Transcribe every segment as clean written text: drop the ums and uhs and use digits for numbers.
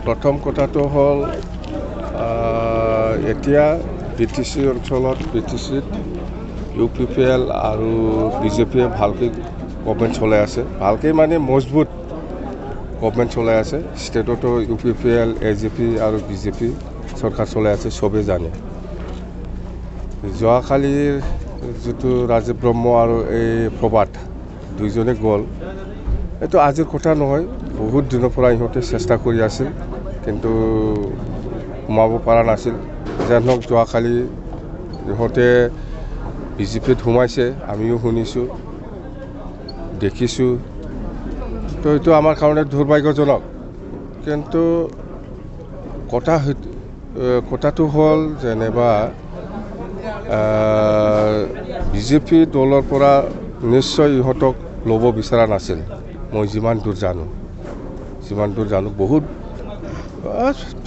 প্ৰথম কথাটো হ'ল এতিয়া BTC অঞ্চলত BTCত UPPL আৰু BJPয়ে ভালকৈ গভৰ্ণমেণ্ট চলাই আছে, ভালকৈ মানে মজবুত গভৰ্ণমেণ্ট চলাই আছে। ষ্টেটতো UPPL, AJP আৰু BJP চৰকাৰ চলাই আছে, চবেই জানে। যোৱাকালিৰ যিটো ৰাজীৱ ব্ৰহ্ম আৰু এই প্ৰভাত দুইজনে গ'ল, এইটো আজিৰ কথা নহয়, বহুত দিনৰ পৰা ইহঁতে চেষ্টা কৰি আছিল, কিন্তু সোমাব পৰা নাছিল। যেনক যোৱাকালি ইহঁতে BJPত সোমাইছে, আমিও শুনিছোঁ, দেখিছোঁ। তো এইটো আমাৰ কাৰণে দুৰ্ভাগ্যজনক। কিন্তু কথাটো হ'ল যেনিবা BJP দলৰ পৰা নিশ্চয় ইহঁতক ল'ব বিচৰা নাছিল। মই যিমান দূৰ জানো বহুত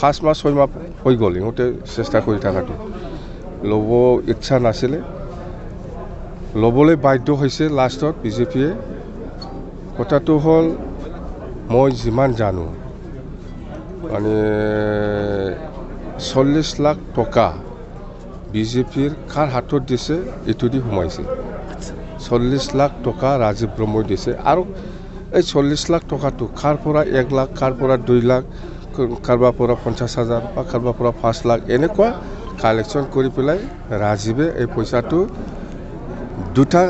5 মাহ 6 মাহ হৈ গ'ল ইহঁতে চেষ্টা কৰি থকাটো, ল'ব ইচ্ছা নাছিলে, ল'বলৈ বাধ্য হৈছে লাষ্টত BJPয়ে। কথাটো হ'ল মই যিমান জানো মানে 40 লাখ টকা BJPৰ কাৰ হাতত দিছে এইটো দি সোমাইছে। 40 লাখ টকা ৰাজীৱ ব্ৰহ্মই দিছে, আৰু এই 40 লাখ টকাটো কাৰ পৰা 1 লাখ, কাৰ পৰা 2 লাখ, কাৰোবাৰ পৰা 50,000 বা কাৰোবাৰ পৰা 5 লাখ এনেকুৱা কালেকশ্যন কৰি পেলাই ৰাজীৱে এই পইচাটো দুটা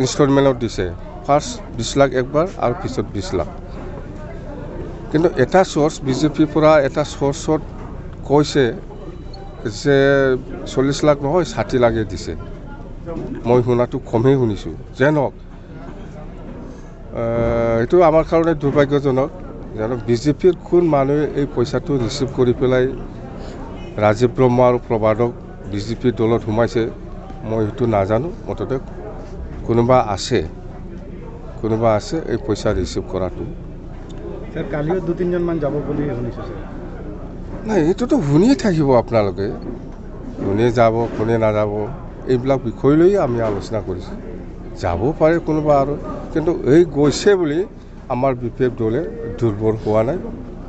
ইনষ্টলমেণ্টত দিছে। ফাৰ্ষ্ট 20 লাখ একবাৰ আৰু পিছত 20 লাখ। কিন্তু এটা চ'ৰ্চ BJPৰ পৰা এটা চ'ৰ্চত কৈছে যে 40 লাখ নহয় 60 লাখে দিছে। মই শুনাটো কমেই শুনিছোঁ। যেন হওক এইটো আমাৰ কাৰণে দুৰ্ভাগ্যজনক। জানো BJPৰ কোন মানুহে এই পইচাটো ৰিচিভ কৰি পেলাই ৰাজীৱ ব্ৰহ্ম আৰু প্ৰভাতক BJP দলত সোমাইছে মই সেইটো নাজানো। মুঠতে কোনোবা আছে এই পইচা ৰিচিভ কৰাটো। স্যাৰ কালিও 2-3জন মান যাব বুলি শুনিছোঁ স্যাৰ। নাই, এইটোতো শুনিয়ে থাকিব আপোনালোকে, কোনে যাব কোনে নাযাব এইবিলাক বিষয় লৈ আমি আলোচনা কৰিছোঁ। যাব পাৰে কোনোবা আৰু, কিন্তু এই গৈছে বুলি আমাৰ BPF দলে দুৰ্বল হোৱা নাই।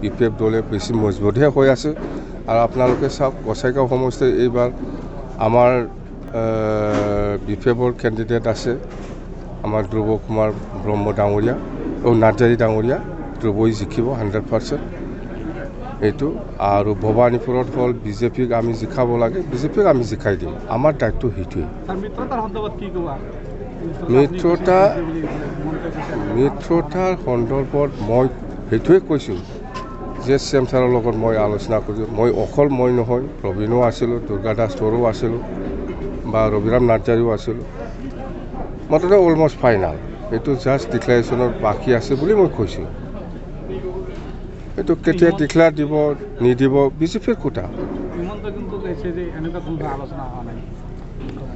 BPF দলে বেছি মজবুতহে হৈ আছে। আৰু আপোনালোকে চাওক, গোসাইগাঁও সমষ্টিত এইবাৰ আমাৰ BPFৰ কেণ্ডিডেট আছে, আমাৰ ধ্ৰুৱ কুমাৰ ব্ৰহ্ম ডাঙৰীয়া, নাৰ্জাৰী ডাঙৰীয়া। ধ্ৰুৱই জিকিব 100%। এইটো আৰু ভৱানীপুৰত হ'ল BJPক আমি জিকাব লাগে, BJPক আমি জিকাই দিম। আমাৰ দায়িত্ব সেইটোৱেই। মিত্ৰতাৰ সন্দৰ্ভত মই সেইটোৱে কৈছোঁ যে CM ছাৰৰ লগত মই আলোচনা কৰিছোঁ। মই নহয়, প্ৰবীণো আছিলোঁ, দুৰ্গা দাস বড়ো আছিলোঁ বা ৰবিৰাম নাৰ্জাৰীও আছিলোঁ। মুঠতে অলমষ্ট ফাইনাল, এইটো জাষ্ট ডিক্লাৰেশ্যনৰ বাকী আছে বুলি মই কৈছোঁ। এইটো কেতিয়া ডিক্লেয়াৰ দিব নিদিব BJPৰ কথা,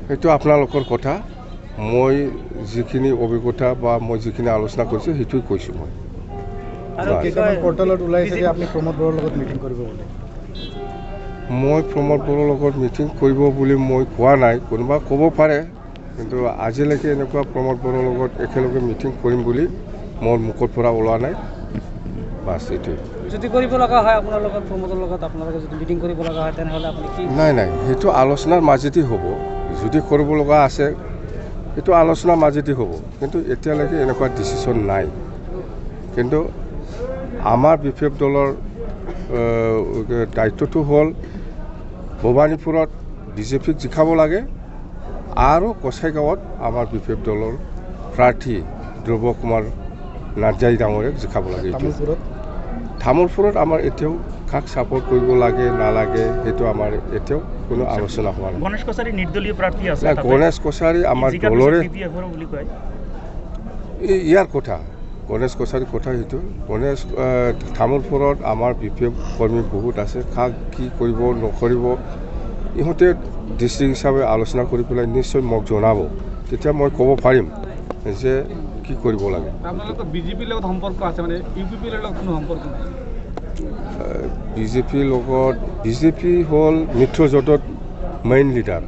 সেইটো আপোনালোকৰ কথা। মই যিখিনি অভিজ্ঞতা বা মই যিখিনি আলোচনা কৰিছোঁ সেইটোৱে কৈছোঁ। মই প্ৰমোদ বড়োৰ লগত মিটিং কৰিব বুলি মই কোৱা নাই, কোনোবা ক'ব পাৰে, কিন্তু আজিলৈকে এনেকুৱা প্ৰমোদ বড়োৰ লগত একেলগে মিটিং কৰিম বুলি মোৰ মুখৰ পৰা ওলোৱা নাই। বাছ এইটোৱে। যদি কৰিব লগা হয় আপোনাৰ লগত প্ৰমোদৰ লগত আপোনালোকে যদি মিটিং কৰিব লগা হয় তেনেহ'লে আপুনি কি? নাই, সেইটো আলোচনাৰ মাজেদি হ'ব। যদি কৰিব লগা আছে সেইটো আলোচনাৰ মাজেদি হ'ব, কিন্তু এতিয়ালৈকে এনেকুৱা ডিচিশ্যন নাই। কিন্তু আমাৰ BPF দলৰ দায়িত্বটো হ'ল ভৱানীপুৰত BJPক জিকাব লাগে আৰু গোসাইগাঁৱত আমাৰ BPF দলৰ প্ৰাৰ্থী ধ্ৰুৱ কুমাৰ নাৰ্জাৰী ডাঙৰীয়াক জিকাব লাগে। তামোলপুৰত আমাৰ এতিয়াও কাক ছাপোৰ্ট কৰিব লাগে নালাগে সেইটো আমাৰ এতিয়াও কোনো আলোচনা হোৱা নাই। গণেশ কছাৰী নিৰ্দলীয় প্ৰাৰ্থী আছে, গণেশ কছাৰী আমাৰ দলৰে ইয়াৰ কথা, গণেশ কছাৰীৰ কথা সেইটো। তামোলপুৰত আমাৰ BPF কৰ্মী বহুত আছে, কাক কি কৰিব নকৰিব ইহঁতে ডিষ্ট্ৰিক্ট হিচাপে আলোচনা কৰি পেলাই নিশ্চয় মোক জনাব, তেতিয়া মই ক'ব পাৰিম যে কি কৰিব লাগে। BJPৰ লগত সম্পৰ্ক আছে মানে UPPৰ লগত কোনো সম্পৰ্ক নাই? BJP হ'ল মিত্ৰজোঁটত মেইন লিডাৰ।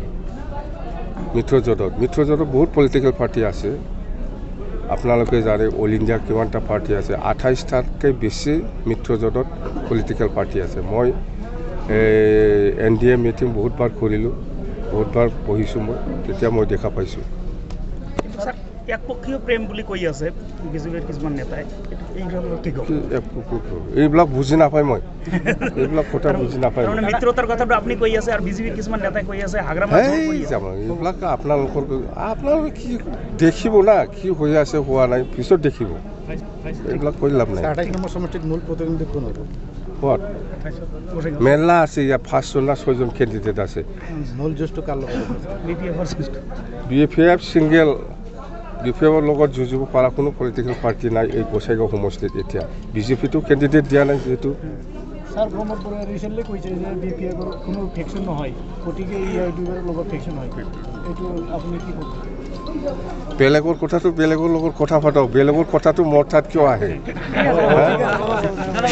মিত্ৰজোঁটত বহুত পলিটিকেল পাৰ্টি আছে, আপোনালোকে জানে অল ইণ্ডিয়া কিমানটা পাৰ্টি আছে 28টাতকৈ বেছি মিত্ৰজোঁটত পলিটিকেল পাৰ্টি আছে মই NDA মিটিং বহুতবাৰ কৰিলোঁ বহুতবাৰ বহিছোঁ মই তেতিয়া মই দেখা পাইছোঁ স্যাৰ একপক্ষীয় প্ৰেম বুলি কৈ আছে বিজেপিৰ কিছুমান নেতাই কি ক'ব এইবিলাক বুজি নাপায় মই এইবিলাক কথা বুজি নাপায় তাৰমানে মিত্ৰতাৰ কথাটো আপুনি কৈ আছে আৰু বিজেপিৰ কিছুমান নেতাই কৈ আছে হাগ্ৰামা এইবিলাক আপোনালোকে কি দেখিব না কি হৈ আছে হোৱা নাই পিছত দেখিব এইবিলাক কৈ লাভ নাই 28 নম্বৰ সমষ্টিত মূল প্ৰতিনিধি কোন হ'ব হোৱাত মেলা আছে ইয়াত 5জন না 6জন কেণ্ডিডেট আছে মূল যুঁজটো কাৰ লগত BFF ছিংগেল BFFৰ লগত যুঁজিব পৰা কোনো পলিটিকেল পাৰ্টি নাই এই গোসাইগাঁও সমষ্টিত এতিয়া বিজেপিটো কেণ্ডিডেট দিয়া নাই যিহেতু স্যার প্রমোদ বড়ুয়া রিসেন্টলি কৈছে যে বিপিএফৰ কোনো ফেকশন নহয় গতিকে ইউটিউবৰ লগত ফেকশন হয় এইটো আপুনি কি ক'ব বেলেগৰ কথাটো বেলেগৰ লগত কথা পাতক বেলেগৰ কথাটো মোৰ তাত কিয় আহে